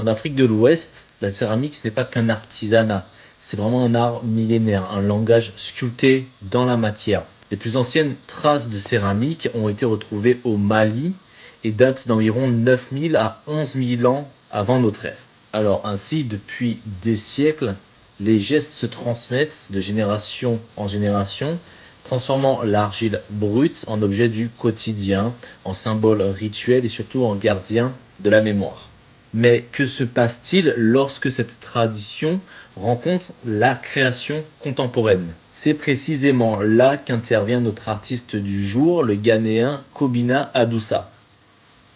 En Afrique de l'Ouest, la céramique, ce n'est pas qu'un artisanat, c'est vraiment un art millénaire, un langage sculpté dans la matière. Les plus anciennes traces de céramique ont été retrouvées au Mali et datent d'environ 9000 à 11 000 ans avant notre ère. Alors ainsi, depuis des siècles, les gestes se transmettent de génération en génération, transformant l'argile brute en objet du quotidien, en symbole rituel et surtout en gardien de la mémoire. Mais que se passe-t-il lorsque cette tradition rencontre la création contemporaine? C'est précisément là qu'intervient notre artiste du jour, le Ghanéen Kobina Adoussa.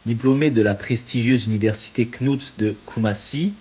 Diplômé de la prestigieuse université Knut de Kumasi,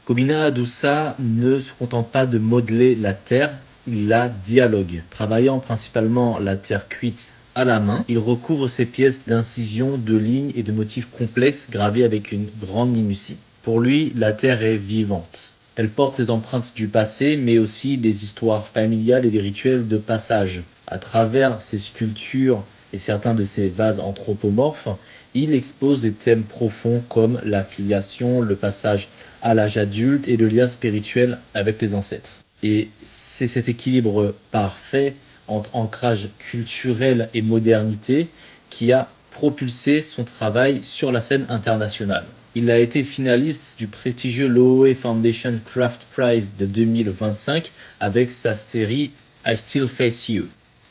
Kobina Adoussa ne se contente pas de modeler la terre, il la dialogue. Travaillant principalement la terre cuite à la main, il recouvre ses pièces d'incision, de lignes et de motifs complexes gravés avec une grande minutie. Pour lui, la terre est vivante. Elle porte les empreintes du passé, mais aussi des histoires familiales et des rituels de passage. À travers ses sculptures et certains de ses vases anthropomorphes, il expose des thèmes profonds comme la filiation, le passage à l'âge adulte et le lien spirituel avec les ancêtres. Et c'est cet équilibre parfait entre ancrage culturel et modernité qui a propulsé son travail sur la scène internationale. Il a été finaliste du prestigieux Loewe Foundation Craft Prize de 2025 avec sa série I Still Face You.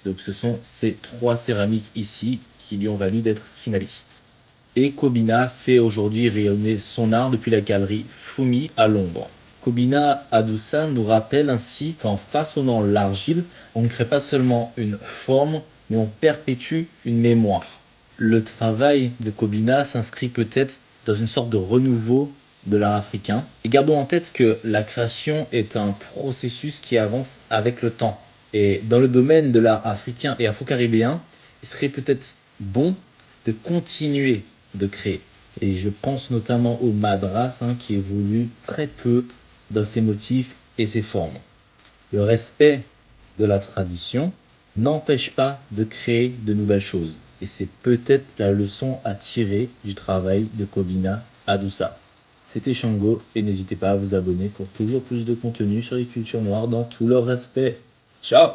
Donc ce sont ces 3 céramiques ici qui lui ont valu d'être finaliste. Et Kobina fait aujourd'hui rayonner son art depuis la galerie Fumi à Londres. Kobina Adoussa nous rappelle ainsi qu'en façonnant l'argile, on ne crée pas seulement une forme, mais on perpétue une mémoire. Le travail de Kobina s'inscrit peut-être dans une sorte de renouveau de l'art africain. Et gardons en tête que la création est un processus qui avance avec le temps. Et dans le domaine de l'art africain et afro-caribéen, il serait peut-être bon de continuer de créer. Et je pense notamment au madras qui évolue très peu dans ses motifs et ses formes. Le respect de la tradition n'empêche pas de créer de nouvelles choses. Et c'est peut-être la leçon à tirer du travail de Kobina Adoussa. C'était Shango et n'hésitez pas à vous abonner pour toujours plus de contenu sur les cultures noires dans tous leurs aspects. Ciao!